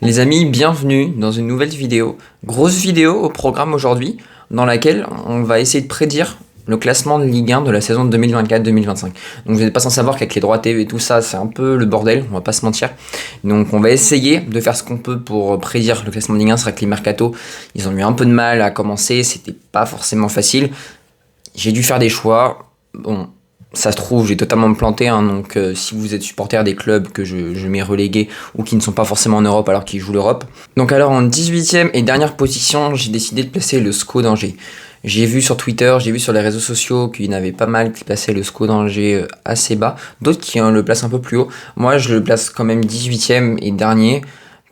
Les amis, bienvenue dans une nouvelle vidéo. Grosse vidéo au programme aujourd'hui, dans laquelle on va essayer de prédire le classement de Ligue 1 de la saison 2024-2025. Donc vous n'êtes pas sans savoir qu'avec les droits TV et tout ça, c'est un peu le bordel, on va pas se mentir. Donc on va essayer de faire ce qu'on peut pour prédire le classement de Ligue 1. C'est vrai que les mercatos, ils ont eu un peu de mal à commencer, c'était pas forcément facile. J'ai dû faire des choix. Bon, ça se trouve, j'ai totalement planté, hein, donc si vous êtes supporter des clubs que je mets relégués ou qui ne sont pas forcément en Europe alors qu'ils jouent l'Europe. Donc alors en 18e et dernière position, j'ai décidé de placer le SCO d'Angers. J'ai vu sur Twitter, j'ai vu sur les réseaux sociaux qu'il y en avait pas mal qui plaçaient le SCO d'Angers assez bas, d'autres qui le placent un peu plus haut. Moi je le place quand même 18e et dernier,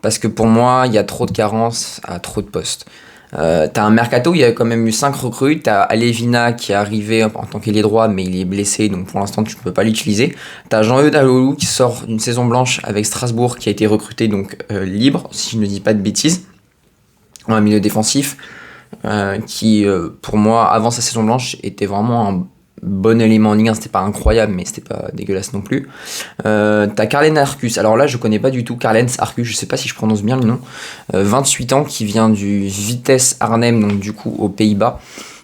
parce que pour moi il y a trop de carences à trop de postes. T'as un mercato, il y a quand même eu 5 recrues. T'as Alevina qui est arrivé en tant qu'ailier droit, mais il est blessé, donc pour l'instant tu ne peux pas l'utiliser. T'as Jean-Eudes Alolou qui sort d'une saison blanche avec Strasbourg, qui a été recruté donc libre, si je ne dis pas de bêtises, en un milieu défensif, qui pour moi avant sa saison blanche était vraiment un bon élément en Ligue 1. C'était pas incroyable, mais c'était pas dégueulasse non plus. T'as Carlen Arcus. Alors là, je connais pas du tout Carlens Arcus, je sais pas si je prononce bien le nom. 28 ans, qui vient du Vitesse Arnhem, donc du coup aux Pays-Bas.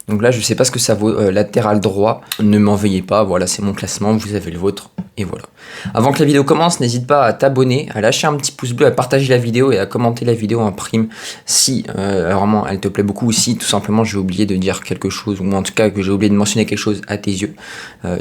Donc là, je sais pas ce que ça vaut, latéral droit. Ne m'en veuillez pas, voilà, c'est mon classement, vous avez le vôtre, et voilà. Avant que la vidéo commence, n'hésite pas à t'abonner, à lâcher un petit pouce bleu, à partager la vidéo et à commenter la vidéo en prime si vraiment elle te plaît beaucoup, ou si tout simplement j'ai oublié de dire quelque chose, ou en tout cas que j'ai oublié de mentionner quelque chose à tes yeux,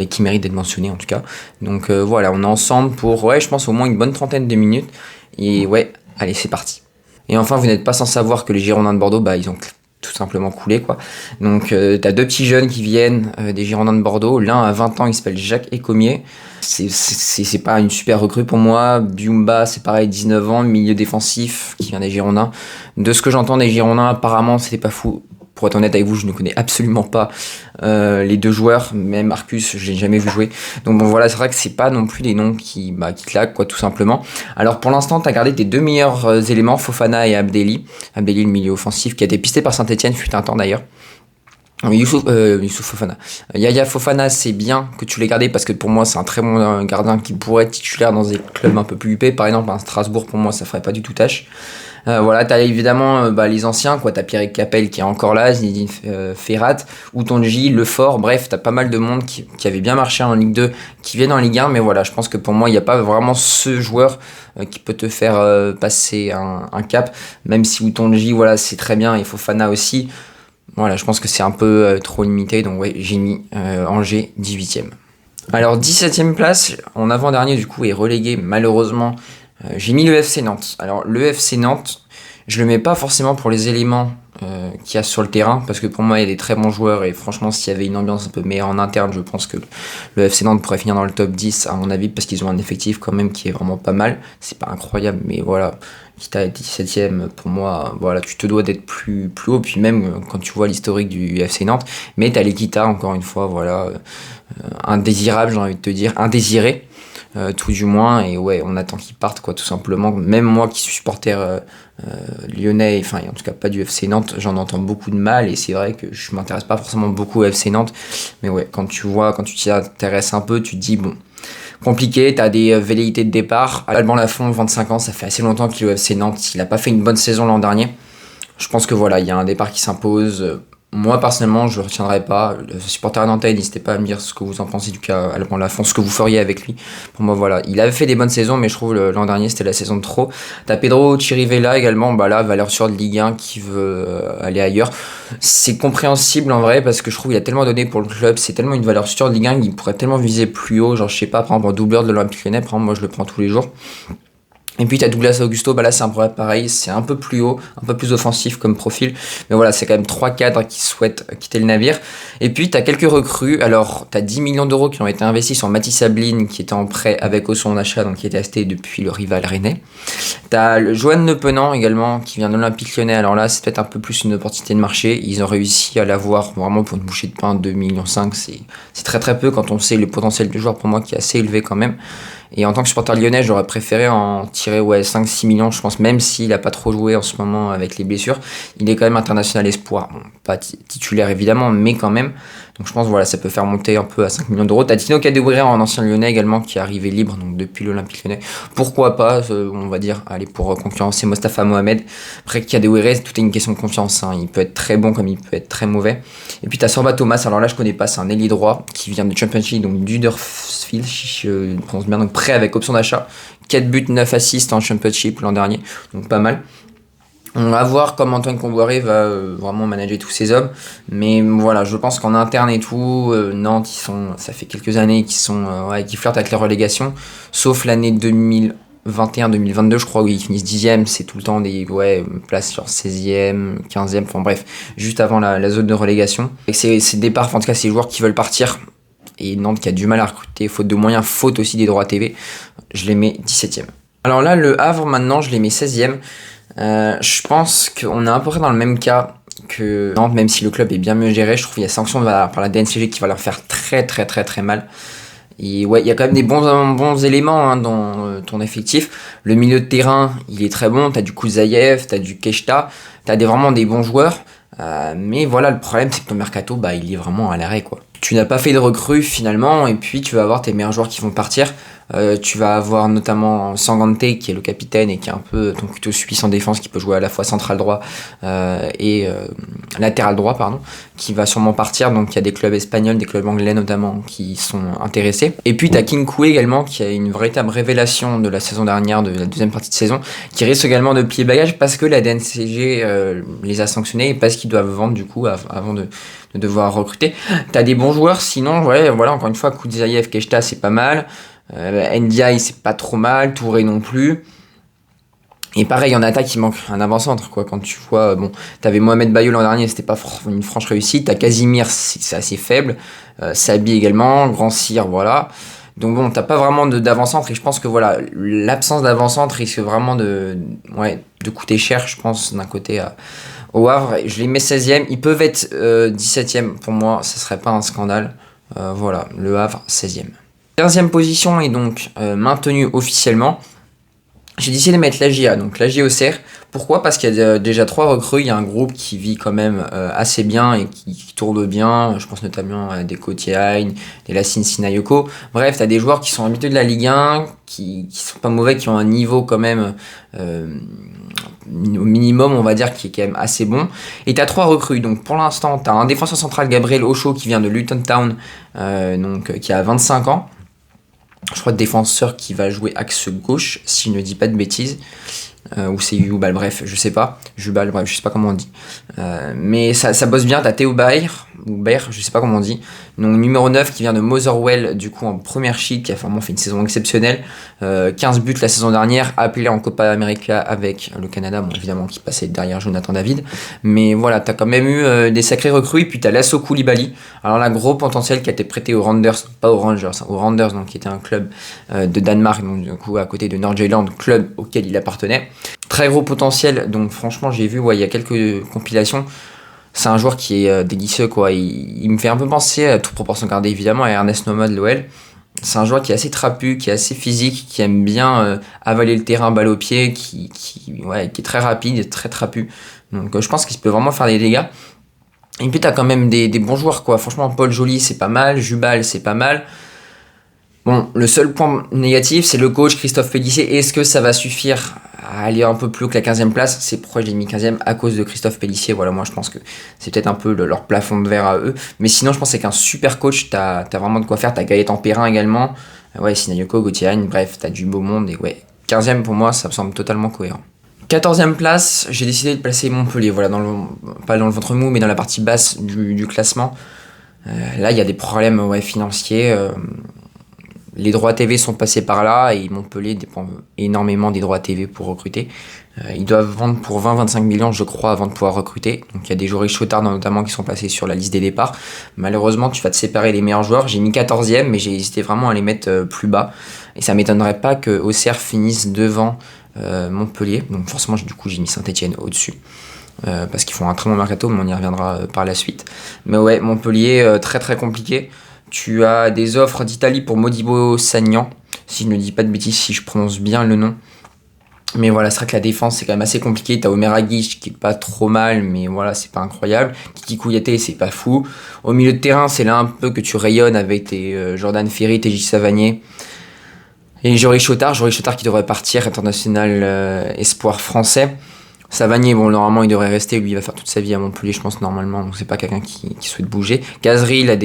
et qui mérite d'être mentionné en tout cas. Donc voilà, on est ensemble pour, ouais, je pense au moins une bonne trentaine de minutes, et ouais, allez, c'est parti. Et enfin, vous n'êtes pas sans savoir que les Girondins de Bordeaux, ils ont tout simplement coulé, quoi. Donc t'as deux petits jeunes qui viennent des Girondins de Bordeaux. L'un a 20 ans, il s'appelle Jacques Ecomier. C'est pas une super recrue pour moi. Biumba, c'est pareil, 19 ans, milieu défensif, qui vient des Girondins. De ce que j'entends des Girondins, apparemment c'était pas fou. Pour être honnête avec vous, je ne connais absolument pas les deux joueurs, même Marcus, je l'ai jamais vu jouer. Donc bon voilà, c'est vrai que c'est pas non plus des noms qui claquent, quoi, tout simplement. Alors pour l'instant, tu as gardé tes deux meilleurs éléments, Fofana et Abdelli. Abdelli, le milieu offensif, qui a été pisté par Saint-Etienne, fut un temps d'ailleurs. Youssouf Fofana. Yaya Fofana, c'est bien que tu l'aies gardé, parce que pour moi c'est un très bon gardien qui pourrait être titulaire dans des clubs un peu plus huppés. Par exemple, un Strasbourg, pour moi ça ferait pas du tout tâche. Voilà, t'as évidemment les anciens, quoi. T'as Pierrick Capel qui est encore là, Zinedine Ferrat, Outonji, Lefort, bref, t'as pas mal de monde qui avait bien marché en Ligue 2, qui viennent en Ligue 1, mais voilà, je pense que pour moi, il n'y a pas vraiment ce joueur qui peut te faire passer un cap, même si Outonji, voilà, c'est très bien, et Fofana aussi. Voilà, je pense que c'est un peu trop limité, donc ouais, j'ai mis Angers 18e. Alors 17e place, en avant-dernier du coup, est relégué malheureusement. J'ai mis le FC Nantes. Alors le FC Nantes, je le mets pas forcément pour les éléments qu'il y a sur le terrain, parce que pour moi il y a des très bons joueurs, et franchement s'il y avait une ambiance un peu meilleure en interne, je pense que le FC Nantes pourrait finir dans le top 10 à mon avis, parce qu'ils ont un effectif quand même qui est vraiment pas mal. C'est pas incroyable, mais voilà, quitte à être 17ème, pour moi, voilà, tu te dois d'être plus haut, puis même quand tu vois l'historique du FC Nantes, mais t'as l'Equita, encore une fois, voilà, indésirable, j'ai envie de te dire, indésiré. Tout du moins, et ouais, on attend qu'ils partent, quoi, tout simplement. Même moi qui suis supporter lyonnais, enfin en tout cas pas du FC Nantes, j'en entends beaucoup de mal, et c'est vrai que je m'intéresse pas forcément beaucoup au FC Nantes, mais ouais, quand tu t'y intéresses un peu, tu te dis bon, compliqué, t'as des velléités de départ. Alban Lafont, 25 ans, ça fait assez longtemps qu'il est au FC Nantes, il a pas fait une bonne saison l'an dernier. Je pense que voilà, il y a un départ qui s'impose. Moi, personnellement, je ne le retiendrai pas. Le supporter nantais, n'hésitez pas à me dire ce que vous en pensez du cas Alban Lafont, ce que vous feriez avec lui. Pour moi, voilà. Il avait fait des bonnes saisons, mais je trouve l'an dernier, c'était la saison de trop. T'as Pedro Chirivella également, là, valeur sûre de Ligue 1, qui veut aller ailleurs. C'est compréhensible en vrai, parce que je trouve qu'il a tellement donné pour le club, c'est tellement une valeur sûre de Ligue 1 qu'il pourrait tellement viser plus haut. Genre, je sais pas, par exemple, un doubleur de l'Olympique Lyonnais, par exemple, moi, je le prends tous les jours. Et puis t'as Douglas Augusto, là c'est un peu pareil, c'est un peu plus haut, un peu plus offensif comme profil, mais voilà, c'est quand même 3 cadres qui souhaitent quitter le navire. Et puis t'as quelques recrues, alors t'as 10 millions d'euros qui ont été investis sur Mathis Sabline, qui était en prêt avec son achat, donc qui était acheté depuis le rival rennais. T'as le Johan Nepenant également, qui vient de l'Olympique Lyonnais, alors là c'est peut-être un peu plus une opportunité de marché, ils ont réussi à l'avoir vraiment pour une bouchée de pain, 2,5 millions, c'est très très peu quand on sait le potentiel du joueur pour moi qui est assez élevé quand même. Et en tant que supporter lyonnais, j'aurais préféré en tirer 5-6 millions, je pense, même s'il n'a pas trop joué en ce moment avec les blessures. Il est quand même international espoir. Bon, pas titulaire évidemment, mais quand même. Donc je pense voilà, ça peut faire monter un peu à 5 millions d'euros. T'as Tino Kadewere, un ancien Lyonnais également, qui est arrivé libre donc depuis l'Olympique Lyonnais. Pourquoi pas, on va dire, allez, pour concurrencer Mostafa Mohamed. Après Kadewere, tout est une question de confiance. Hein. Il peut être très bon comme il peut être très mauvais. Et puis t'as Sorba Thomas, alors là je connais pas, c'est un ailier droit qui vient de Championship, donc d'Huddersfield, si je pense bien, donc prêt avec option d'achat. 4 buts, 9 assists en Championship l'an dernier, donc pas mal. On va voir comment Antoine Comboiré va vraiment manager tous ces hommes. Mais voilà, je pense qu'en interne et tout, Nantes, ça fait quelques années qu'ils flirtent avec la relégation. Sauf l'année 2021-2022, je crois, où ils finissent 10e. C'est tout le temps des places sur 16e, 15e, enfin bref, juste avant la zone de relégation. Et ces départs, en tout cas ces joueurs qui veulent partir, et Nantes qui a du mal à recruter, faute de moyens, faute aussi des droits TV, je les mets 17e. Alors là, le Havre, maintenant, je les mets 16e. Je pense qu'on est à peu près dans le même cas que Nantes, même si le club est bien mieux géré. Je trouve qu'il y a sanction par la DNCG qui va leur faire très très très très mal. Et ouais, il y a quand même des bons éléments hein, dans ton effectif. Le milieu de terrain, il est très bon. T'as du Kouzaïev, t'as du Keshta, t'as vraiment des bons joueurs. Mais voilà, le problème, c'est que ton mercato, il est vraiment à l'arrêt, quoi. Tu n'as pas fait de recrue finalement, et puis tu vas avoir tes meilleurs joueurs qui vont partir. Tu vas avoir notamment Sangante qui est le capitaine et qui est un peu ton couteau suisse en défense, qui peut jouer à la fois central droit et latéral droit, pardon, qui va sûrement partir. Donc il y a des clubs espagnols, des clubs anglais notamment qui sont intéressés. Et puis tu as King Koué également, qui a une véritable révélation de la saison dernière, de la deuxième partie de saison, qui risque également de plier bagage parce que la DNCG les a sanctionnés et parce qu'ils doivent vendre du coup avant de devoir recruter. T'as des bons joueurs, sinon voilà, encore une fois, Kouzaïev, Keshta, c'est pas mal. NDI c'est pas trop mal, Touré non plus. Et pareil en attaque il manque un avant-centre quoi. Quand tu vois, t'avais Mohamed Bayo l'an dernier, c'était pas une franche réussite. T'as Casimir, c'est assez faible. Sabi également, Grand Cyr, voilà. Donc t'as pas vraiment d'avant-centre et je pense que voilà, l'absence d'avant-centre risque vraiment de coûter cher, je pense, d'un côté au Havre. Je les mets 16e, ils peuvent être 17e pour moi, ça serait pas un scandale. Voilà, le Havre 16e. 15e position est donc maintenue officiellement. J'ai décidé de mettre l'AGA, donc l'AG Auxerre. Pourquoi ? Parce qu'il y a déjà 3 recrues, il y a un groupe qui vit quand même assez bien et qui tourne bien. Je pense notamment à des Kotiaïn, des Lassine Sinayoko. Bref, t'as des joueurs qui sont habitués de la Ligue 1, qui sont pas mauvais, qui ont un niveau quand même au minimum, on va dire, qui est quand même assez bon. Et t'as 3 recrues, donc pour l'instant, t'as un défenseur central, Gabriel Ocho, qui vient de Luton Town, qui a 25 ans. Je crois défenseur qui va jouer axe gauche, si je ne dis pas de bêtises. Ou c'est Jubal, bref, je sais pas. Jubal, bref, je sais pas comment on dit. Mais ça bosse bien, t'as Théo Baer, ou Baer, je sais pas comment on dit. Donc numéro 9 qui vient de Motherwell, du coup en première sheet, qui a vraiment fait une saison exceptionnelle. 15 buts la saison dernière, appelé en Copa América avec le Canada, évidemment qui passait derrière Jonathan David. Mais voilà, t'as quand même eu des sacrés recrues, et puis t'as Lasso Koulibaly. Alors là, gros potentiel qui a été prêté aux Randers, pas aux Rangers, aux Randers, donc qui était un club de Danemark, donc du coup à côté de Nordjylland, club auquel il appartenait. Très gros potentiel, donc franchement j'ai vu, il y a quelques compilations. C'est un joueur qui est délicieux, quoi. Il me fait un peu penser, à toute proportion gardée évidemment, à Ernest Noma de l'OL. C'est un joueur qui est assez trapu, qui est assez physique, qui aime bien avaler le terrain balle au pied, qui est très rapide, très trapu. Donc je pense qu'il peut vraiment faire des dégâts. Et puis t'as quand même des bons joueurs, quoi. Franchement, Paul Joly c'est pas mal, Jubal c'est pas mal. Bon, le seul point négatif, c'est le coach Christophe Pélissier. Est-ce que ça va suffire à aller un peu plus haut que la 15e place ? C'est pourquoi je l'ai mis 15e, à cause de Christophe Pélissier. Voilà, moi je pense que c'est peut-être un peu leur plafond de verre à eux. Mais sinon, je pense que c'est qu'un super coach, t'as vraiment de quoi faire. T'as Gaëtan Perrin également. Sinayoko, Gauthier, bref, t'as du beau monde. Et 15e pour moi, ça me semble totalement cohérent. 14e place, j'ai décidé de placer Montpellier. Voilà, pas dans le ventre mou, mais dans la partie basse du classement. Là, il y a des problèmes financiers. Les droits TV sont passés par là et Montpellier dépend énormément des droits TV pour recruter. Ils doivent vendre pour 20-25 millions, je crois, avant de pouvoir recruter. Donc il y a des joueurs Chotard notamment qui sont passés sur la liste des départs. Malheureusement, tu vas te séparer des meilleurs joueurs. J'ai mis 14e, mais j'ai hésité vraiment à les mettre plus bas. Et ça m'étonnerait pas que Auxerre finisse devant Montpellier. Donc forcément, du coup, j'ai mis Saint-Etienne au-dessus. Parce qu'ils font un très bon mercato, mais on y reviendra par la suite. Mais Montpellier, très très compliqué. Tu as des offres d'Italie pour Modibo Sagnan, si je ne dis pas de bêtises, si je prononce bien le nom. Mais voilà, c'est vrai que la défense, c'est quand même assez compliqué. T'as Omer Aguic qui est pas trop mal, mais voilà, c'est pas incroyable. Kiki Kouyaté, c'est pas fou. Au milieu de terrain, c'est là un peu que tu rayonnes avec tes Jordan Ferry, tes J. Savanier. Et Joris Chotard qui devrait partir, international espoir français. Savanier, bon, normalement, il devrait rester. Lui, il va faire toute sa vie à Montpellier, je pense, normalement. Donc, c'est pas quelqu'un qui souhaite bouger. Gazri, il a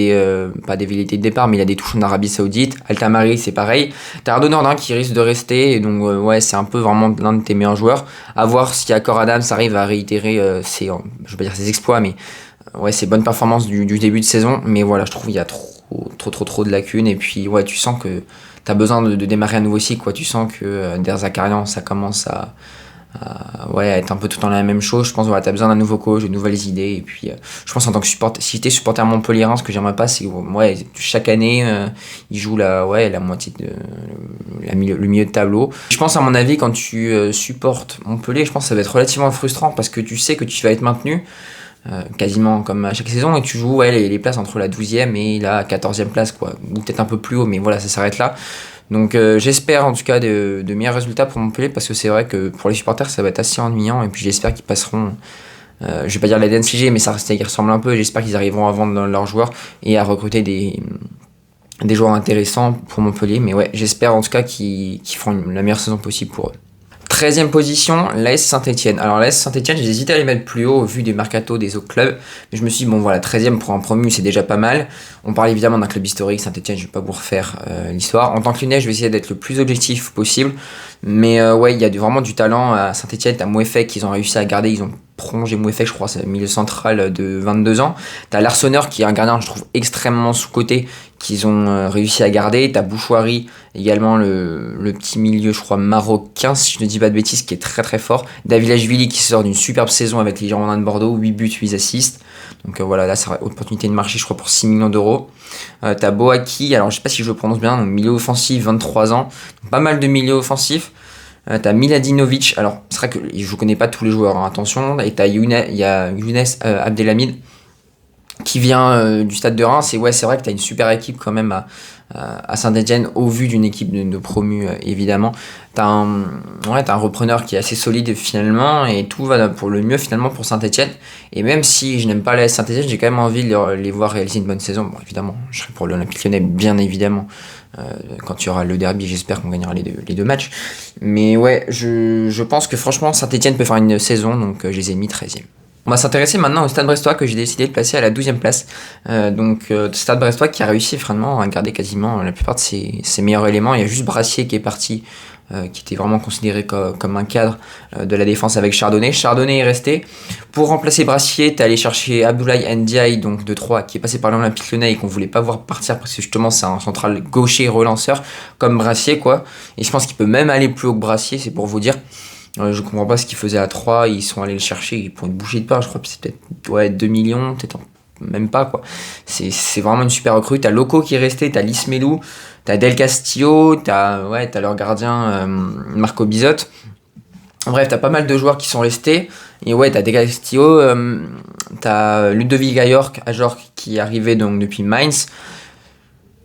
pas des velléités de départ, mais il a des touches en Arabie Saoudite. Altamari, c'est pareil. T'as Arnaud Nordin qui risque de rester. Et donc, ouais, c'est un peu vraiment l'un de tes meilleurs joueurs. À voir si Accor Adams arrive à réitérer je vais pas dire ses exploits, mais ouais, ses bonnes performances du début de saison. Mais voilà, je trouve qu'il y a trop de lacunes. Et puis, ouais, tu sens que t'as besoin de démarrer un nouveau cycle, quoi. Tu sens que Der Zakarian, ça commence à être un peu tout le temps la même chose. Je pense voilà, t'as besoin d'un nouveau coach, de nouvelles idées. Et puis, je pense en tant que supporter, si t'es supporter Montpellierin, ce que j'aimerais pas, c'est ouais, chaque année, ils jouent la moitié le milieu de tableau. Je pense, à mon avis, quand tu supportes Montpellier, je pense que ça va être relativement frustrant parce que tu sais que tu vas être maintenu. Quasiment comme à chaque saison, et tu joues les places entre la 12e et la 14e place, quoi, ou peut-être un peu plus haut, mais voilà, ça s'arrête là. Donc j'espère en tout cas de meilleurs résultats pour Montpellier, parce que c'est vrai que pour les supporters ça va être assez ennuyant, et puis j'espère qu'ils passeront, je vais pas dire la DNCG, mais ça qui ressemble un peu. J'espère qu'ils arriveront à vendre leurs joueurs et à recruter des joueurs intéressants pour Montpellier, mais ouais, j'espère en tout cas qu'ils feront la meilleure saison possible pour eux. 13e position, l'AS Saint-Etienne. Alors l'AS Saint-Etienne, j'ai hésité à les mettre plus haut au vu des mercatos des autres clubs, mais je me suis dit, bon voilà, 13e pour un promu, c'est déjà pas mal. On parle évidemment d'un club historique, Saint-Etienne, je vais pas vous refaire l'histoire. En tant que Lyonnais, je vais essayer d'être le plus objectif possible, mais ouais, il y a vraiment du talent à Saint-Etienne. T'as Mouefek qu'ils ont réussi à garder, ils ont prolongé Mouefek, je crois, c'est milieu central de 22 ans. T'as Larsonneur qui est un gardien, je trouve, extrêmement sous-coté, qu'ils ont réussi à garder. T'as Bouchouari, également le petit milieu, je crois, marocain, si je ne dis pas de bêtises, qui est très très fort. Davilashvili qui sort d'une superbe saison avec les Girondins de Bordeaux, 8 buts, 8 assists. Donc voilà, là, ça opportunité de marché, je crois, pour 6 millions d'euros. T'as Boaki, alors je sais pas si je le prononce bien, donc milieu offensif, 23 ans. Donc, pas mal de milieux offensifs. T'as Miladinovic, alors c'est vrai que je connais pas tous les joueurs, hein, attention. Et il y a Younes Abdelhamid qui vient du Stade de Reims. Et ouais, c'est vrai que t'as une super équipe quand même à Saint-Etienne, au vu d'une équipe de promus, évidemment. T'as un repreneur qui est assez solide finalement, et tout va pour le mieux finalement pour Saint-Etienne. Et même si je n'aime pas la Saint-Etienne, j'ai quand même envie de les voir réaliser une bonne saison. Bon, évidemment, je serai pour l'Olympique Lyonnais, bien évidemment. Quand il y aura le derby, j'espère qu'on gagnera les deux matchs. Mais ouais, je pense que franchement, Saint-Etienne peut faire une saison, donc je les ai mis 13e. On va s'intéresser maintenant au Stade Brestois, que j'ai décidé de placer à la 12e place. Stade Brestois qui a réussi vraiment à garder quasiment la plupart de ses meilleurs éléments. Il y a juste Brassier qui est parti, qui était vraiment considéré comme un cadre de la défense avec Chardonnay. Chardonnay est resté. Pour remplacer Brassier, t'es allé chercher Abdoulaye Ndiaye, donc de 3, qui est passé par l'Olympique Lyonnais et qu'on voulait pas voir partir parce que justement c'est un central gaucher relanceur comme Brassier, quoi. Et je pense qu'il peut même aller plus haut que Brassier, c'est pour vous dire. Je comprends pas ce qu'ils faisaient à 3, ils sont allés le chercher pour une bouchée de pain, je crois que c'est peut-être 2 millions, peut-être même pas, quoi. C'est vraiment une super recrue. T'as Loco qui est resté, t'as Lismelou, t'as Del Castillo, t'as leur gardien Marco Bizot. Bref, t'as pas mal de joueurs qui sont restés. Et ouais, t'as Del Castillo, t'as Ludovic Ajorc qui est arrivé donc depuis Mainz.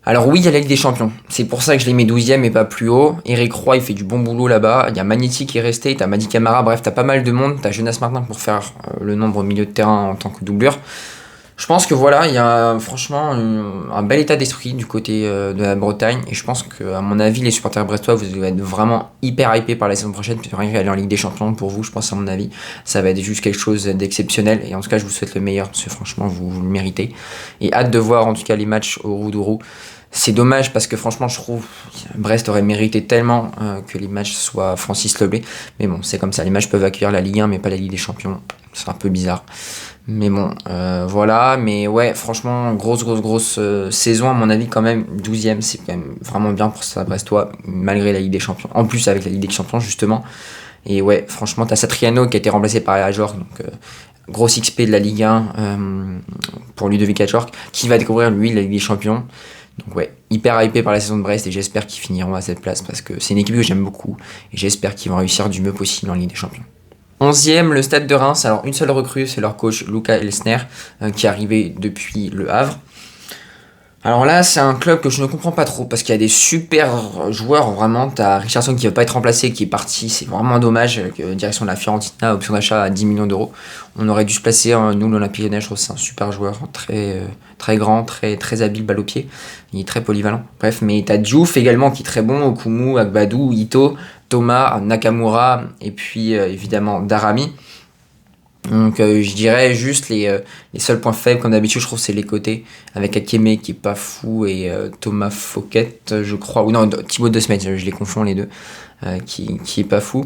Alors oui, il y a la Ligue des Champions. C'est pour ça que je l'ai mis 12e et pas plus haut. Eric Roy, il fait du bon boulot là-bas. Il y a Magnetti qui est resté, t'as Madi Camara. Bref, t'as pas mal de monde. T'as Jonas Martin pour faire le nombre au milieu de terrain en tant que doublure. Je pense que voilà, il y a franchement un bel état d'esprit du côté de la Bretagne. Et je pense que, à mon avis, les supporters brestois, vous allez être vraiment hyper hypés par la saison prochaine. Puis rien qu'aller en Ligue des Champions, pour vous, je pense, à mon avis, ça va être juste quelque chose d'exceptionnel. Et en tout cas, je vous souhaite le meilleur, parce que franchement, vous le méritez. Et hâte de voir en tout cas les matchs au Roudourou. C'est dommage parce que franchement, je trouve Brest aurait mérité tellement que les matchs soient Francis Leblé. Mais bon, c'est comme ça. Les matchs peuvent accueillir la Ligue 1, mais pas la Ligue des Champions. C'est un peu bizarre. Mais bon, voilà. Mais ouais, franchement, grosse saison. À mon avis, quand même, 12e, c'est quand même vraiment bien pour ça, Brestois, malgré la Ligue des Champions. En plus, avec la Ligue des Champions, justement. Et ouais, franchement, t'as Satriano qui a été remplacé par Ajorc. Donc, gros XP de la Ligue 1 pour Ludovic Ajorc, qui va découvrir, lui, la Ligue des Champions. Donc ouais, hyper hypé par la saison de Brest, et j'espère qu'ils finiront à cette place parce que c'est une équipe que j'aime beaucoup et j'espère qu'ils vont réussir du mieux possible en Ligue des Champions. 11e, le Stade de Reims. Alors une seule recrue, c'est leur coach Luca Elsner qui est arrivé depuis le Havre. Alors là, c'est un club que je ne comprends pas trop parce qu'il y a des super joueurs, vraiment. T'as Richarlison qui va pas être remplacé, qui est parti, c'est vraiment dommage. Direction de la Fiorentina, option d'achat à 10 millions d'euros. On aurait dû se placer, nous, l'Olympique Lyonnais, je trouve que c'est un super joueur, très grand, très habile, balle au pied. Il est très polyvalent. Bref, mais t'as Diouf également qui est très bon, Okumu, Agbadou, Ito, Thomas, Nakamura, et puis évidemment Darami. Donc je dirais juste les seuls points faibles, comme d'habitude, je trouve, c'est les côtés, avec Akeme qui est pas fou et Thomas Fouquet, je crois, ou non, Thibaut De Smet, je les confonds les deux, qui est pas fou.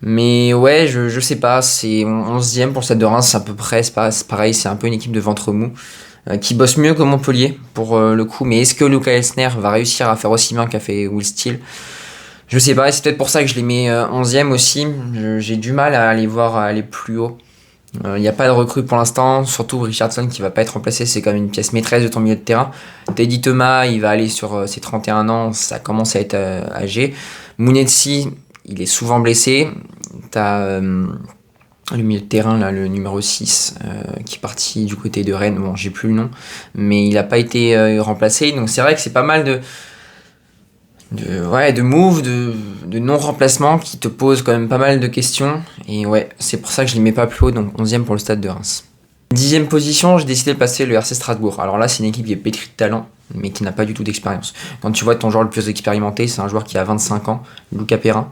Mais ouais, je sais pas, c'est 11e pour le Stade de Reims, c'est à peu près, c'est pareil, c'est un peu une équipe de ventre mou, qui bosse mieux que Montpellier, pour le coup, mais est-ce que Luca Elsner va réussir à faire aussi bien qu'a fait Will Steele? Je sais pas, et c'est peut-être pour ça que je les mets 11e aussi, j'ai du mal à les voir aller plus haut. Il n'y a pas de recrue pour l'instant, surtout Richardson qui va pas être remplacé, c'est quand même une pièce maîtresse de ton milieu de terrain. Teddy Thomas, il va aller sur ses 31 ans, ça commence à être âgé. Mounetsi, il est souvent blessé. T'as le milieu de terrain, là, le numéro 6, qui est parti du côté de Rennes, bon, j'ai plus le nom, mais il n'a pas été remplacé, donc c'est vrai que c'est pas mal de moves, de non-remplacement qui te posent quand même pas mal de questions. Et ouais, c'est pour ça que je les mets pas plus haut, donc 11e pour le Stade de Reims. 10e position, j'ai décidé de passer le RC Strasbourg. Alors là, c'est une équipe qui est pétrie de talent, mais qui n'a pas du tout d'expérience. Quand tu vois ton joueur le plus expérimenté, c'est un joueur qui a 25 ans, Lucas Perrin.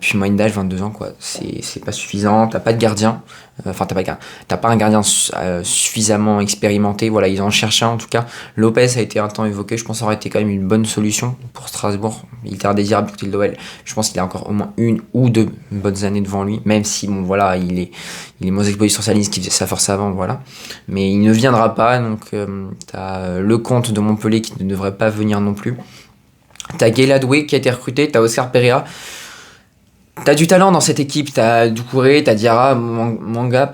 Puis moyenne d'âge 22 ans, quoi. C'est pas suffisant, t'as pas de gardien, t'as pas un gardien suffisamment expérimenté. Voilà, ils en cherchent un en tout cas. Lopez a été un temps évoqué, je pense que ça aurait été quand même une bonne solution pour Strasbourg. Il était indésirable du côté de l'OL. Je pense qu'il a encore au moins une ou deux bonnes années devant lui, même si bon voilà, il est moins exposé sur sa ligne, ce qui faisait sa force avant, voilà. Mais il ne viendra pas, donc t'as Lecomte de Montpellier qui ne devrait pas venir non plus. T'as Guéladoué qui a été recruté, t'as Oscar Pereira. T'as du talent dans cette équipe, t'as Doucouré, t'as Diarra, Mwanga,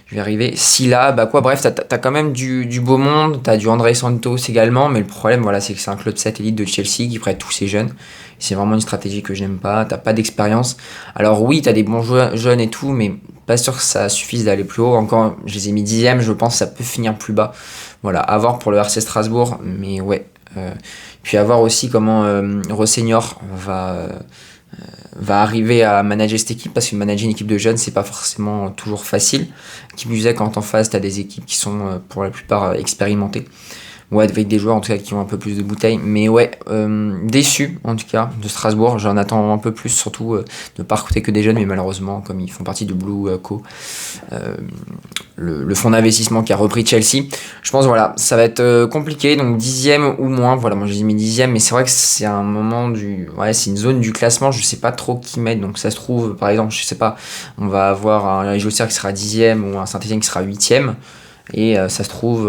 je vais arriver, Silla, bref, t'as quand même du beau monde, t'as du André Santos également, mais le problème, voilà, c'est que c'est un club satellite de Chelsea qui prête tous ces jeunes, c'est vraiment une stratégie que j'aime pas, t'as pas d'expérience, alors oui, t'as des bons joueurs jeunes et tout, mais pas sûr que ça suffise d'aller plus haut, encore, je les ai mis 10e, je pense que ça peut finir plus bas, voilà, à voir pour le RC Strasbourg, mais ouais, puis à voir aussi comment Rosseignor va arriver à manager cette équipe, parce que manager une équipe de jeunes, c'est pas forcément toujours facile. Qui plus est, quand en face, t'as des équipes qui sont pour la plupart expérimentées. Ouais, avec des joueurs en tout cas qui ont un peu plus de bouteilles. Mais ouais, déçu en tout cas de Strasbourg. J'en attends un peu plus, surtout de ne pas recruter que des jeunes, mais malheureusement, comme ils font partie de Blue Co, le fonds d'investissement qui a repris Chelsea, je pense voilà, ça va être compliqué. Donc 10e ou moins. Voilà, moi j'ai mis 10e, mais c'est vrai que c'est un moment c'est une zone du classement. Je sais pas trop qui mettre. Donc ça se trouve, par exemple, je sais pas, on va avoir un Josser qui sera 10e ou un Saint-Etienne qui sera 8e. Et ça se trouve,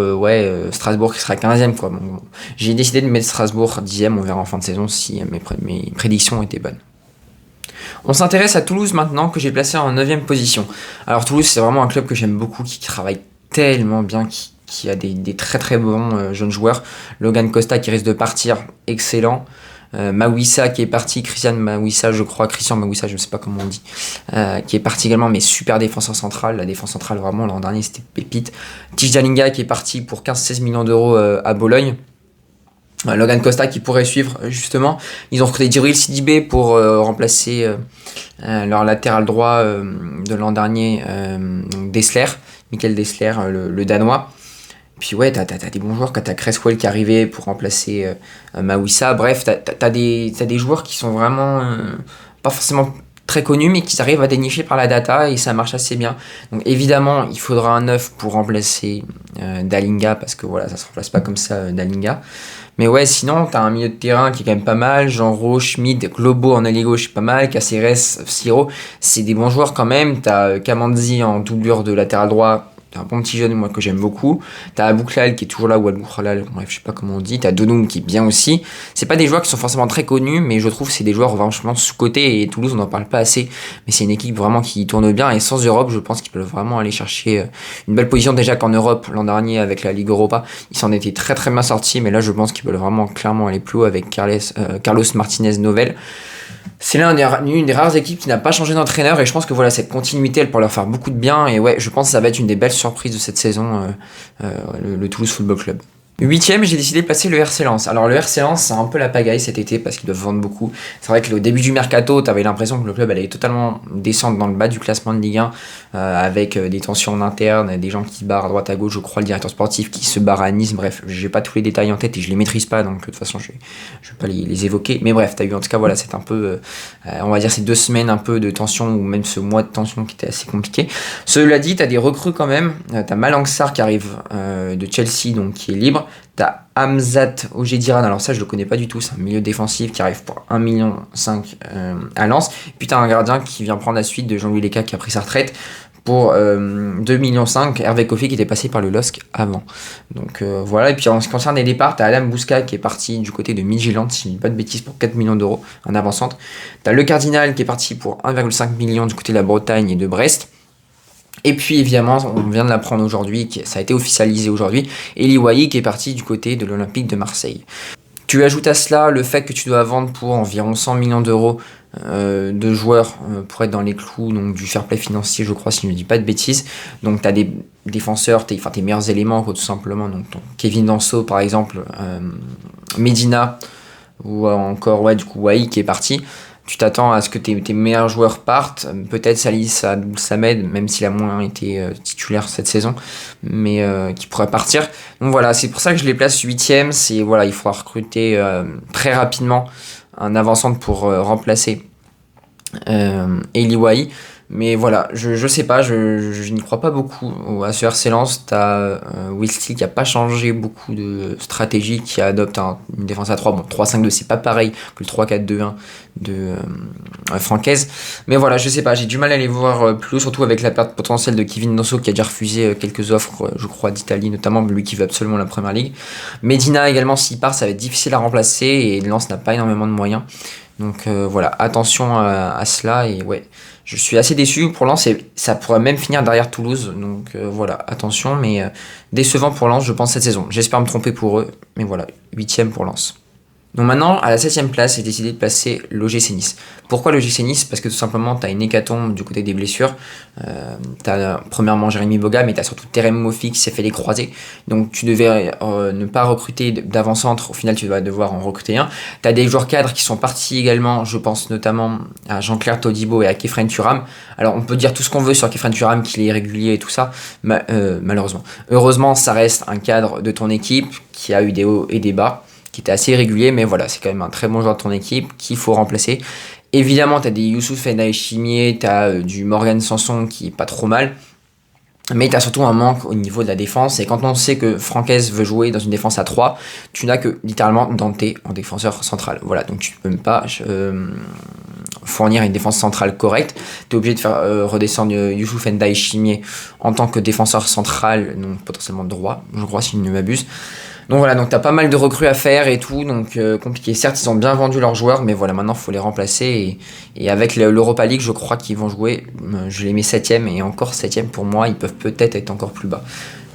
Strasbourg qui sera 15e, quoi. Bon, j'ai décidé de mettre Strasbourg 10e, on verra en fin de saison si mes prédictions étaient bonnes. On s'intéresse à Toulouse maintenant, que j'ai placé en 9e position. Alors Toulouse, c'est vraiment un club que j'aime beaucoup, qui travaille tellement bien, qui a des très très bons jeunes joueurs. Logan Costa qui risque de partir, excellent. Mawissa qui est parti, Christian Mawissa, je ne sais pas comment on dit, qui est parti également, mais super défenseur central. La défense centrale, vraiment, l'an dernier, c'était pépite. Tijdalinga qui est parti pour 15-16 millions d'euros à Bologne. Logan Costa qui pourrait suivre, justement. Ils ont recruté Djibril Sidibé pour remplacer leur latéral droit de l'an dernier, Dessler, Michael Dessler, le Danois. Puis ouais, t'as des bons joueurs, t'as Cresswell qui est arrivé pour remplacer Mawissa. Bref, t'as des joueurs qui sont vraiment pas forcément très connus, mais qui arrivent à dénicher par la data et ça marche assez bien. Donc évidemment, il faudra un 9 pour remplacer Dalinga, parce que voilà, ça se remplace pas comme ça, Dalinga. Mais ouais, sinon, t'as un milieu de terrain qui est quand même pas mal. Jean Schmid, Globo en allié gauche, pas mal. Caceres, Siro, c'est des bons joueurs quand même. T'as Kamanzi en doublure de latéral droit. T'as un bon petit jeune, moi, que j'aime beaucoup. T'as Abouklal qui est toujours là, ou Al-Bouklal, bref, je sais pas comment on dit. T'as Donoum qui est bien aussi. C'est pas des joueurs qui sont forcément très connus, mais je trouve que c'est des joueurs vraiment sous-cotés. Et Toulouse, on n'en parle pas assez. Mais c'est une équipe vraiment qui tourne bien. Et sans Europe, je pense qu'ils peuvent vraiment aller chercher une belle position. Déjà qu'en Europe, l'an dernier, avec la Ligue Europa, ils s'en étaient très très bien sortis. Mais là, je pense qu'ils peuvent vraiment clairement aller plus haut avec Carlos Martinez Novel. C'est une des rares équipes qui n'a pas changé d'entraîneur et je pense que voilà, cette continuité elle pourrait leur faire beaucoup de bien et ouais, je pense que ça va être une des belles surprises de cette saison, le Toulouse Football Club. Huitième, j'ai décidé de placer le RC Lens. Alors le RC Lens, c'est un peu la pagaille cet été parce qu'ils doivent vendre beaucoup. C'est vrai que au début du mercato, t'avais l'impression que le club allait totalement descendre dans le bas du classement de Ligue 1 avec des tensions en interne, des gens qui se barrent à droite à gauche, je crois le directeur sportif qui se barre à Nice, bref, j'ai pas tous les détails en tête et je les maîtrise pas, donc de toute façon je vais pas les évoquer. Mais bref, t'as eu en tout cas, voilà, c'est un peu, on va dire ces 2 semaines un peu de tension ou même ce mois de tension qui était assez compliqué. Cela dit, t'as des recrues quand même, t'as Malang Sarr qui arrive de Chelsea, donc qui est libre. T'as Hamzat Ojediran, alors ça je le connais pas du tout, c'est un milieu défensif qui arrive pour 1,5 million à Lens. Puis t'as un gardien qui vient prendre la suite de Jean-Louis Leca qui a pris sa retraite pour 2,5 millions, Hervé Kofi qui était passé par le LOSC avant. Donc voilà, et puis en ce qui concerne les départs, t'as Adam Bouska qui est parti du côté de Midtjylland, si je ne dis pas de bêtises, pour 4 millions d'euros en avant-centre. T'as le Cardinal qui est parti pour 1,5 million du côté de la Bretagne et de Brest. Et puis évidemment, on vient de l'apprendre aujourd'hui, ça a été officialisé aujourd'hui, Eli Wahi qui est parti du côté de l'Olympique de Marseille. Tu ajoutes à cela le fait que tu dois vendre pour environ 100 millions d'euros de joueurs pour être dans les clous donc du fair play financier, je crois, si je ne dis pas de bêtises. Donc tu as des défenseurs, tes meilleurs éléments, quoi, tout simplement. Donc Kevin Danso par exemple, Medina, ou encore du coup Wahi qui est parti. Tu t'attends à ce que tes meilleurs joueurs partent, peut-être Salih Samed, même s'il a moins été titulaire cette saison, mais qui pourrait partir. Donc voilà, c'est pour ça que je les place 8e, il faudra recruter très rapidement un avant-centre pour remplacer Eli Wahi. Mais voilà, je sais pas, je n'y crois pas beaucoup à ce RC Lens. T'as Will Steele qui a pas changé beaucoup de stratégie, qui adopte une défense à 3. Bon, 3-5-2, c'est pas pareil que le 3-4-2-1 de Francaise. Mais voilà, je sais pas, j'ai du mal à les voir plus, surtout avec la perte potentielle de Kevin Danso qui a déjà refusé quelques offres, je crois, d'Italie, notamment lui qui veut absolument la Première Ligue. Medina également, s'il part, ça va être difficile à remplacer et Lens n'a pas énormément de moyens. Donc voilà, attention à cela et ouais. Je suis assez déçu pour Lens et ça pourrait même finir derrière Toulouse. Donc voilà, attention, mais décevant pour Lens, je pense, cette saison. J'espère me tromper pour eux, mais voilà, 8e pour Lens. Donc maintenant, à la 7e place, j'ai décidé de placer l'OGC Nice. Pourquoi l'OGC Nice ? Parce que tout simplement, tu as une hécatombe du côté des blessures. Tu as premièrement Jérémy Boga, mais tu as surtout Terem Moffi qui s'est fait les croisés. Donc tu devais ne pas recruter d'avant-centre. Au final, tu vas devoir en recruter un. Tu as des joueurs cadres qui sont partis également. Je pense notamment à Jean-Claire Todibo et à Kefren Turam. Alors on peut dire tout ce qu'on veut sur Kefren Turam, qu'il est irrégulier et tout ça, malheureusement. Heureusement, ça reste un cadre de ton équipe qui a eu des hauts et des bas, qui était assez irrégulier, mais voilà, c'est quand même un très bon joueur de ton équipe qu'il faut remplacer. Évidemment, tu as des Youssouf Ndiaye Chimier, tu as du Morgan Sanson qui est pas trop mal, mais tu as surtout un manque au niveau de la défense. Et quand on sait que Francaise veut jouer dans une défense à 3, tu n'as que littéralement Dante en défenseur central. Voilà, donc tu ne peux même pas fournir une défense centrale correcte. Tu es obligé de faire redescendre Youssouf Ndiaye Chimier en tant que défenseur central, donc potentiellement droit, je crois, si je ne m'abuse. Donc voilà, donc t'as pas mal de recrues à faire et tout, donc compliqué. Certes, ils ont bien vendu leurs joueurs, mais voilà, maintenant il faut les remplacer. Et avec l'Europa League, je crois qu'ils vont jouer, je les mets 7e, et encore 7e pour moi, ils peuvent peut-être être encore plus bas.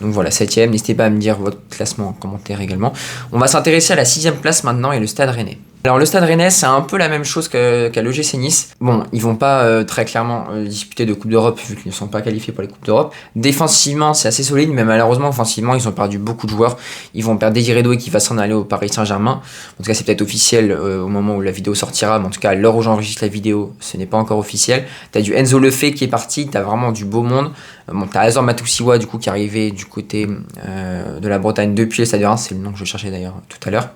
Donc voilà, 7e, n'hésitez pas à me dire votre classement en commentaire également. On va s'intéresser à la 6e place maintenant et le Stade Rennais. Alors le Stade Rennais, c'est un peu la même chose qu'à l'OGC Nice. Bon, ils vont pas très clairement disputer de Coupe d'Europe vu qu'ils ne sont pas qualifiés pour les Coupes d'Europe. Défensivement, c'est assez solide, mais malheureusement, offensivement, ils ont perdu beaucoup de joueurs. Ils vont perdre Désiré Doué qui va s'en aller au Paris Saint-Germain. En tout cas, c'est peut-être officiel au moment où la vidéo sortira, mais en tout cas, à l'heure où j'enregistre la vidéo, ce n'est pas encore officiel. T'as du Enzo Lefebvre qui est parti, t'as vraiment du beau monde. Bon, t'as Azor Matusiwa du coup qui est arrivé du côté de la Bretagne depuis le Stade Reims, c'est le nom que je cherchais d'ailleurs tout à l'heure.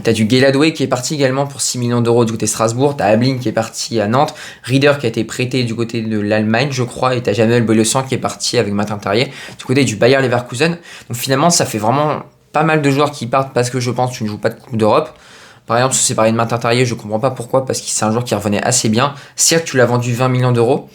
T'as du Guéladoué qui est parti également pour 6 millions d'euros du côté de Strasbourg. T'as Ablin qui est parti à Nantes. Rieder qui a été prêté du côté de l'Allemagne, je crois. Et t'as Jamel Bolessan qui est parti avec Martin Terrier du côté du Bayer Leverkusen. Donc finalement, ça fait vraiment pas mal de joueurs qui partent parce que je pense que tu ne joues pas de Coupe d'Europe. Par exemple, se séparer de Martin Terrier, je comprends pas pourquoi, parce que c'est un joueur qui revenait assez bien. Certes, tu l'as vendu 20 millions d'euros.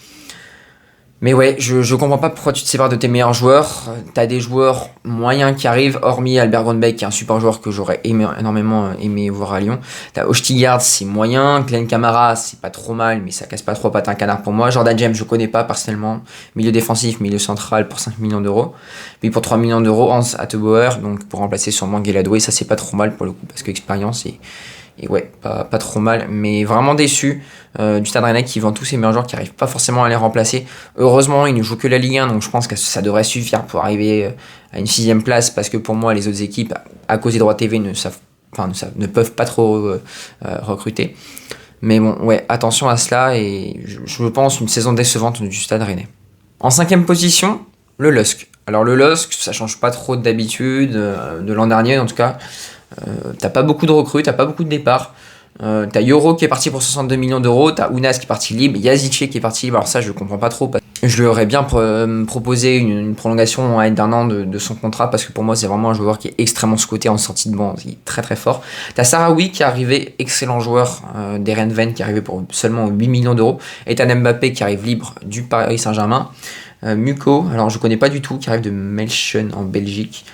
Mais ouais, je comprends pas pourquoi tu te sépares de tes meilleurs joueurs. T'as des joueurs moyens qui arrivent, hormis Albert Grönbeck, qui est un super joueur que j'aurais énormément aimé voir à Lyon. T'as Ostigard, c'est moyen. Glenn Kamara, c'est pas trop mal, mais ça casse pas trop pattes un canard pour moi. Jordan James, je connais pas personnellement. Milieu défensif, milieu central pour 5 millions d'euros. Puis pour 3 millions d'euros, Hans Attebauer, donc pour remplacer sûrement Guéladoué, ça c'est pas trop mal pour le coup, parce que expérience Et ouais, pas trop mal, mais vraiment déçu du Stade Rennais qui vend tous ses meilleurs joueurs qui n'arrivent pas forcément à les remplacer. Heureusement, il ne joue que la Ligue 1, donc je pense que ça devrait suffire pour arriver à une 6ème place, parce que pour moi, les autres équipes, à cause des droits TV, ne peuvent pas trop recruter. Mais bon, ouais, attention à cela, et je pense une saison décevante du Stade Rennais. En 5ème position, le LOSC. Alors le LOSC, ça change pas trop d'habitude, de l'an dernier en tout cas. T'as pas beaucoup de recrues, t'as pas beaucoup de départs. T'as Yoro qui est parti pour 62 millions d'euros, t'as Ounas qui est parti libre, Yazice qui est parti libre. Alors ça, je comprends pas trop. Je lui aurais bien proposé une prolongation d'un an de son contrat, parce que pour moi, c'est vraiment un joueur qui est extrêmement scoté en sortie de banc. Il est très très fort. T'as Sarawi qui est arrivé, excellent joueur d'Erenven, qui est arrivé pour seulement 8 millions d'euros. Et t'as Mbappé qui arrive libre du Paris Saint-Germain. Muko, alors je connais pas du tout, qui arrive de Melchen en Belgique.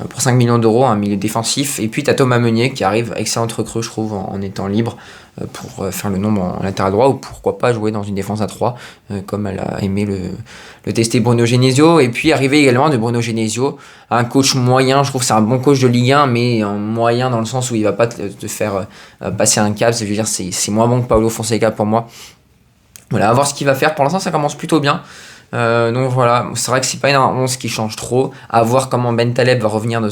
Pour 5 millions d'euros, un milieu défensif. Et puis tu as Thomas Meunier qui arrive, excellente recrue je trouve, en étant libre, pour faire le nombre en latéral droit, ou pourquoi pas jouer dans une défense à 3, comme elle a aimé le tester Bruno Genesio. Et puis arrivé également de Bruno Genesio, un coach moyen, je trouve que c'est un bon coach de Ligue 1, mais en moyen dans le sens où il va pas te faire passer un cap. C'est moins bon que Paulo Fonseca pour moi. Voilà, à voir ce qu'il va faire. Pour l'instant ça commence plutôt bien. Donc voilà, c'est vrai que c'est pas une 11 qui change trop. À voir comment Ben Taleb va revenir de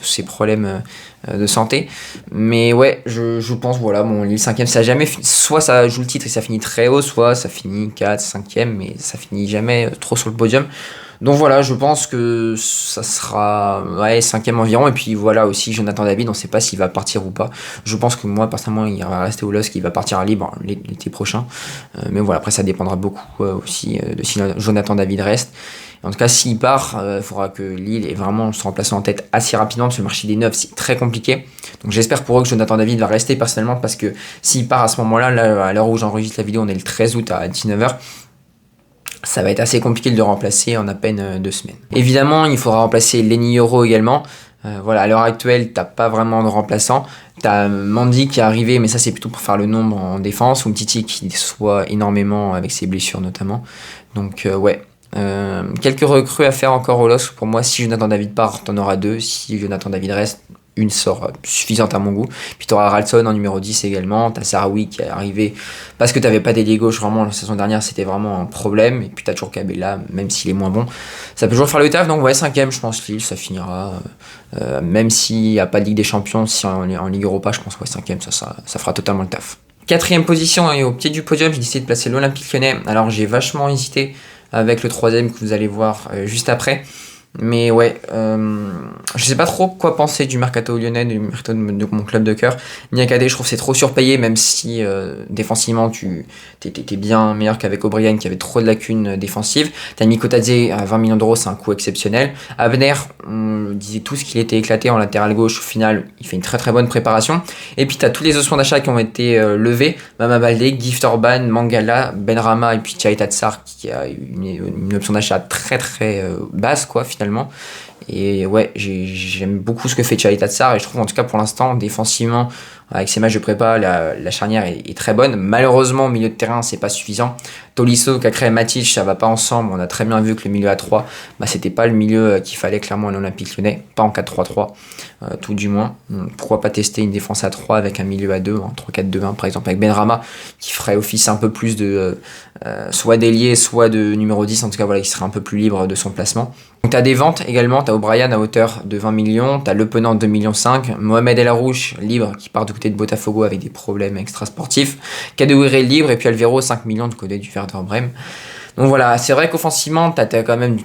ses problèmes de santé. Mais ouais, je pense, voilà, bon, Lille 5ème, ça a jamais soit ça joue le titre et ça finit très haut, soit ça finit 4, 5ème, mais ça finit jamais trop sur le podium. Donc voilà, je pense que ça sera 5ème environ. Et puis voilà aussi Jonathan David, on sait pas s'il va partir ou pas. Je pense que moi personnellement il va rester au LOSC, il va partir à libre l'été prochain. Mais voilà, après ça dépendra beaucoup aussi de si Jonathan David reste. En tout cas, s'il part, il faudra que Lille ait vraiment se remplacer en tête assez rapidement, parce que le marché des neufs c'est très compliqué. Donc j'espère pour eux que Jonathan David va rester personnellement, parce que s'il part à ce moment-là, là, à l'heure où j'enregistre la vidéo, on est le 13 août à 19h. Ça va être assez compliqué de le remplacer en à peine 2 semaines. Évidemment, il faudra remplacer Lenny Yoro également. Voilà, à l'heure actuelle, t'as pas vraiment de remplaçant. T'as Mandy qui est arrivé, mais ça c'est plutôt pour faire le nombre en défense. Ou Titi qui déçoit énormément avec ses blessures notamment. Donc ouais, quelques recrues à faire encore au LOSC. Pour moi, si Jonathan David part, t'en auras 2. Si Jonathan David reste, une sort suffisante à mon goût. Puis tu auras Ralston en numéro 10 également. Tu as Sarawi qui est arrivé parce que tu n'avais pas d'ailier gauche. Vraiment, la saison dernière, c'était vraiment un problème. Et puis tu as toujours Cabella, même s'il est moins bon. Ça peut toujours faire le taf. Donc, ouais, 5ème, je pense, Lille, ça finira. Même s'il n'y a pas de Ligue des Champions, si en Ligue Europa, je pense que 5ème, ça fera totalement le taf. 4ème position, et au pied du podium, j'ai décidé de placer l'Olympique Lyonnais. Alors, j'ai vachement hésité avec le 3ème que vous allez voir juste après. Mais ouais, je sais pas trop quoi penser du mercato lyonnais, du mercato de mon club de cœur. Niakate, je trouve que c'est trop surpayé, même si défensivement t'étais bien meilleur qu'avec O'Brien qui avait trop de lacunes défensives. T'as Nico Tadze à 20 millions d'euros, c'est un coût exceptionnel. Abner, on disait tous qu'il était éclaté en latéral gauche, au final il fait une très très bonne préparation. Et puis t'as tous les options d'achat qui ont été levés. Mama Baldé, Gift Orban, Mangala, Benrahma et puis Tchai Tatsar qui a une option d'achat très très basse quoi finalement. Et ouais, j'aime beaucoup ce que fait Tchai Tatsar, et je trouve en tout cas pour l'instant défensivement avec ses matchs de prépa la charnière est très bonne. Malheureusement au milieu de terrain c'est pas suffisant. Tolisso, Cacré et Matic, ça va pas ensemble. On a très bien vu que le milieu à 3 c'était pas le milieu qu'il fallait clairement à l'Olympique Lyonnais, pas en 4-3-3 tout du moins. Pourquoi pas tester une défense à 3 avec un milieu à 2 en 3-4-2-1 par exemple avec Benrahma qui ferait office un peu plus de soit d'ailier soit de numéro 10, en tout cas voilà, qui serait un peu plus libre de son placement. Donc t'as des ventes également, t'as O'Brien à hauteur de 20 millions, t'as Le Penant 2,5 millions, Mohamed El Arouche libre qui part du côté de Botafogo avec des problèmes extrasportifs, Kadewere libre, et puis Alvero 5 millions du côté du Werder Bremen. Donc voilà, c'est vrai qu'offensivement t'as quand même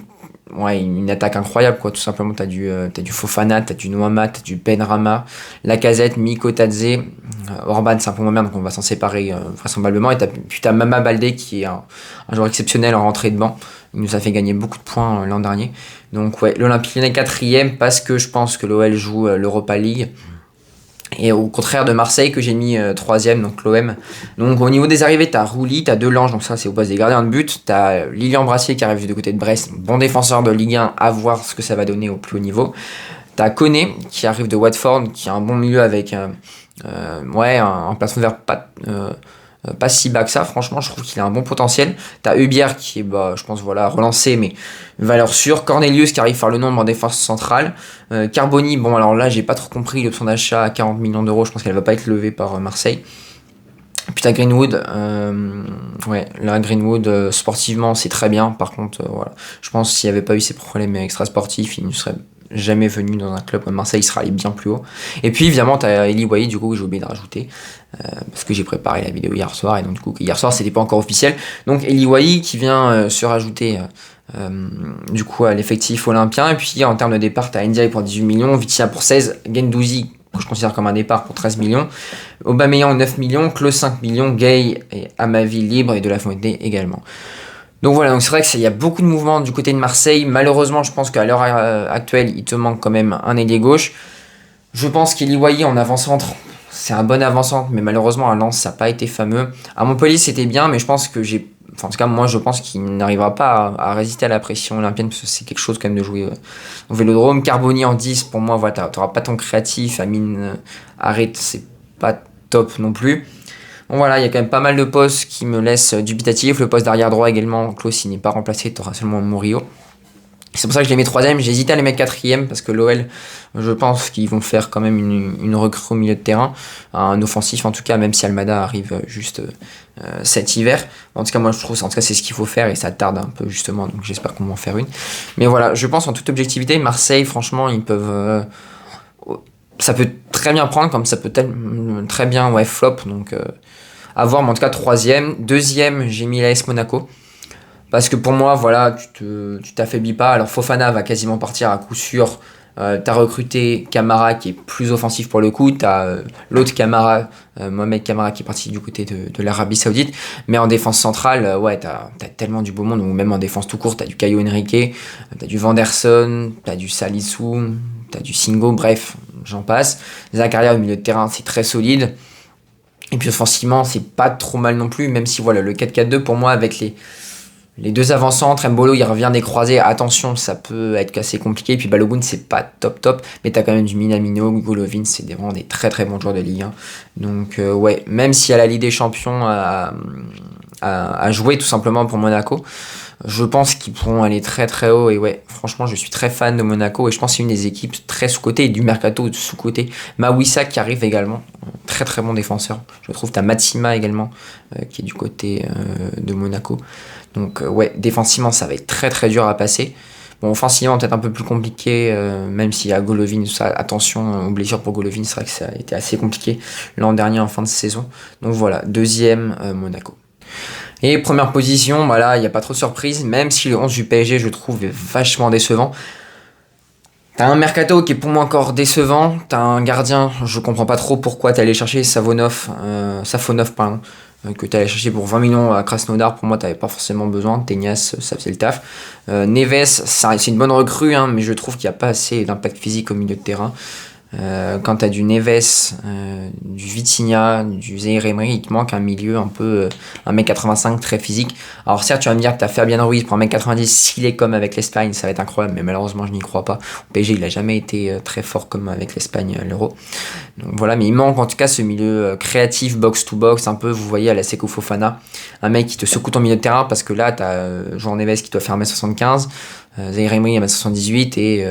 une attaque incroyable quoi, tout simplement. T'as du Fofana, t'as du Noama, t'as du Benrahma, Lacazette, Miko Tadze, Orban c'est un peu moins bien donc on va s'en séparer vraisemblablement. Et puis t'as Mama Baldé qui est un joueur exceptionnel en rentrée de banc. Il nous a fait gagner beaucoup de points l'an dernier. Donc ouais, l'Olympique Lyonnais 4ème parce que je pense que l'OL joue l'Europa League. Et au contraire de Marseille que j'ai mis 3ème, donc l'OM. Donc au niveau des arrivées, t'as Rouli, t'as Delange, donc ça c'est au poste des gardiens de but. T'as Lilian Brassier qui arrive du côté de Brest, bon défenseur de Ligue 1, à voir ce que ça va donner au plus haut niveau. T'as Koné qui arrive de Watford, qui a un bon milieu avec un plafond vert pas si bas que ça, franchement, je trouve qu'il a un bon potentiel. T'as Hubière qui est, je pense, voilà, relancé, mais valeur sûre. Cornelius qui arrive à faire le nombre en défense centrale. Carboni, bon, alors là, j'ai pas trop compris l'option d'achat à 40 millions d'euros, je pense qu'elle va pas être levée par Marseille. Puis t'as Greenwood, Greenwood, sportivement, c'est très bien. Par contre, voilà, je pense que s'il n'y avait pas eu ces problèmes extra-sportifs, il ne serait jamais venu dans un club comme Marseille, il serait allé bien plus haut. Et puis évidemment, t'as Eli Wahi, du coup, que j'ai oublié de rajouter, parce que j'ai préparé la vidéo hier soir, et donc du coup, hier soir, c'était pas encore officiel. Donc Eli Wahi qui vient se rajouter du coup à l'effectif olympien. Et puis en termes de départ, t'as Ndiaye pour 18 millions, Vitinha pour 16, Guendouzi, que je considère comme un départ, pour 13 millions, Aubameyang 9 millions, Klose 5 millions, Gay et Amavi libre, et De La Fuente également. Donc voilà, donc c'est vrai qu'il y a beaucoup de mouvements du côté de Marseille. Malheureusement, je pense qu'à l'heure actuelle, il te manque quand même un ailier gauche. Je pense qu'Eli Wahi en avant-centre, c'est un bon avant-centre, mais malheureusement à Lens, ça n'a pas été fameux. À Montpellier, c'était bien, mais je pense que en tout cas, moi, je pense qu'il n'arrivera pas à résister à la pression olympienne, parce que c'est quelque chose quand même de jouer au Vélodrome. Carboni en 10, pour moi, voilà, tu n'auras pas ton créatif. Amine Harit, c'est pas top non plus. Bon voilà, il y a quand même pas mal de postes qui me laissent dubitatif. Le poste d'arrière droit également, Klose, il n'est pas remplacé, tu auras seulement Murillo. C'est pour ça que je les mets 3ème. J'ai hésité à les mettre 4ème parce que l'OL, je pense qu'ils vont faire quand même une recrue au milieu de terrain, un offensif en tout cas, même si Almada arrive juste cet hiver. En tout cas, moi je trouve, en tout cas, c'est ce qu'il faut faire et ça tarde un peu justement, donc j'espère qu'on va en faire une. Mais voilà, je pense en toute objectivité, Marseille, franchement, ils peuvent. Ça peut très bien prendre comme ça peut très bien flop, donc à voir, mais en tout cas 3ème. 2ème, j'ai mis l'AS Monaco. Parce que pour moi, voilà, tu t'affaiblis pas. Alors Fofana va quasiment partir à coup sûr. T'as recruté Camara qui est plus offensif pour le coup. T'as l'autre Camara, Mohamed Camara qui est parti du côté de l'Arabie Saoudite. Mais en défense centrale, t'as tellement du beau monde. Ou même en défense tout court, t'as du Caio Henrique, t'as du Vanderson, t'as du Salissou, t'as du Singo, bref, j'en passe. Zakaria au milieu de terrain, c'est très solide. Et puis offensivement, c'est pas trop mal non plus. Même si voilà, le 4-4-2 pour moi avec les deux avant-centres, Mbolo il revient des croisés, attention ça peut être assez compliqué, et puis Balogun c'est pas top, mais t'as quand même du Minamino, Golovin, c'est vraiment des très très bons joueurs de Ligue 1. Donc même si à la Ligue des Champions à jouer tout simplement pour Monaco, je pense qu'ils pourront aller très très haut, et franchement je suis très fan de Monaco, et je pense que c'est une des équipes très sous-cotées, et du mercato sous-côté. Mawissa qui arrive également, très très bon défenseur, je trouve. T'as Matsima également qui est du côté de Monaco. Donc défensivement ça va être très très dur à passer. Bon, offensivement peut-être un peu plus compliqué, même s'il y a Golovin, attention aux blessures pour Golovin, c'est vrai que ça a été assez compliqué l'an dernier en fin de saison. Donc voilà, 2ème Monaco. Et première position, voilà, il n'y a pas trop de surprise, même si le 11 du PSG je trouve est vachement décevant. T'as un mercato qui est pour moi encore décevant, t'as un gardien, je comprends pas trop pourquoi t'es allé chercher Safonov, que t'es allé chercher pour 20 millions à Krasnodar. Pour moi t'avais pas forcément besoin, Teignas ça faisait le taf. Neves, c'est une bonne recrue, mais je trouve qu'il n'y a pas assez d'impact physique au milieu de terrain. Quand t'as du Neves, du Vitinha, du Zaïre Emery, il te manque un milieu un peu 1m85 très physique. Alors certes tu vas me dire que t'as Fabien Ruiz pour 1m90, s'il est comme avec l'Espagne ça va être incroyable, mais malheureusement je n'y crois pas. Au PSG il a jamais été très fort comme avec l'Espagne à l'Euro. Donc voilà, mais il manque en tout cas ce milieu créatif, box to box, un peu, vous voyez à la Seko Fofana, un mec qui te secoue ton milieu de terrain, parce que là t'as Jean Neves qui doit faire 1m75, Zaïre Emery 1m78 et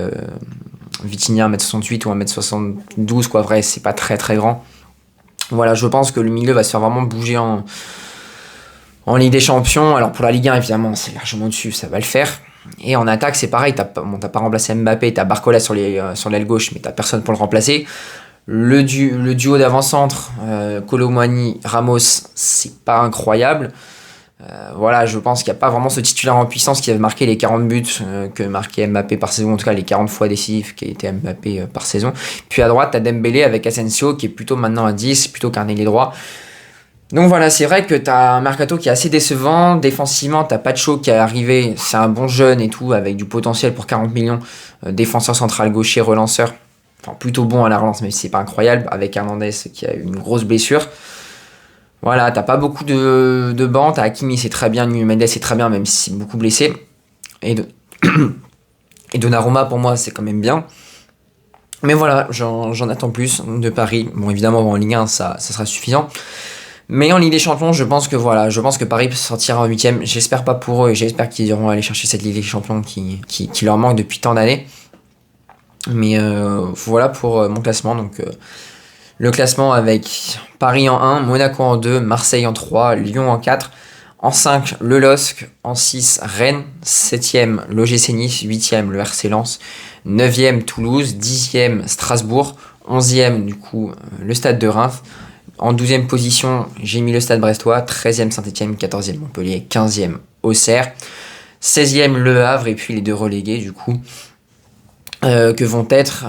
Vitinha 1m68 ou 1m72, quoi, vrai, c'est pas très très grand. Voilà, je pense que le milieu va se faire vraiment bouger en Ligue des Champions. Alors pour la Ligue 1, évidemment, c'est largement au-dessus, ça va le faire. Et en attaque, c'est pareil, t'as pas remplacé Mbappé, t'as Barcola sur l'aile gauche, mais t'as personne pour le remplacer. Le duo d'avant-centre, Kolo Muani, Ramos, c'est pas incroyable. Voilà, je pense qu'il n'y a pas vraiment ce titulaire en puissance qui avait marqué les 40 buts que marquait Mbappé par saison, en tout cas les 40 fois décisifs qui étaient Mbappé par saison. Puis à droite, t'as Dembélé avec Asensio qui est plutôt maintenant à 10, plutôt qu'un ailier droit. Donc voilà, c'est vrai que t'as un mercato qui est assez décevant. Défensivement, t'as Pacho qui est arrivé, c'est un bon jeune et tout, avec du potentiel pour 40 millions. Défenseur central gaucher, relanceur. Enfin, plutôt bon à la relance, mais c'est pas incroyable. Avec Hernandez qui a eu une grosse blessure. Voilà, t'as pas beaucoup de bancs, t'as Hakimi c'est très bien, Nuno Mendes c'est très bien, même si c'est beaucoup blessé. Et Donnarumma pour moi c'est quand même bien. Mais voilà, j'en attends plus de Paris. Bon évidemment en Ligue 1 ça sera suffisant. Mais en Ligue des Champions, je pense que Paris peut sortir en huitième. J'espère pas pour eux et j'espère qu'ils iront aller chercher cette Ligue des Champions qui leur manque depuis tant d'années. Mais voilà pour mon classement. Donc le classement avec Paris en 1, Monaco en 2, Marseille en 3, Lyon en 4, en 5, le LOSC, en 6, Rennes, 7e, l'OGC Nice, 8e, le RC Lens, 9e, Toulouse, 10e, Strasbourg, 11e, du coup, le Stade de Reims. En 12e position, j'ai mis le Stade Brestois, 13e Saint-Etienne, 14e Montpellier, 15e Auxerre, 16e Le Havre et puis les deux relégués du coup, que vont être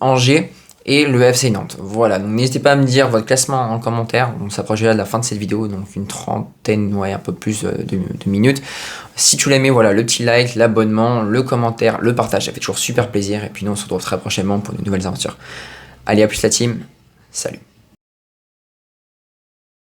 Angers et le FC Nantes. Voilà, donc n'hésitez pas à me dire votre classement en commentaire. On s'approche là de la fin de cette vidéo, donc une trentaine, un peu plus de minutes. Si tu l'aimais, voilà, le petit like, l'abonnement, le commentaire, le partage, ça fait toujours super plaisir. Et puis nous, on se retrouve très prochainement pour de nouvelles aventures. Allez, à plus la team, salut.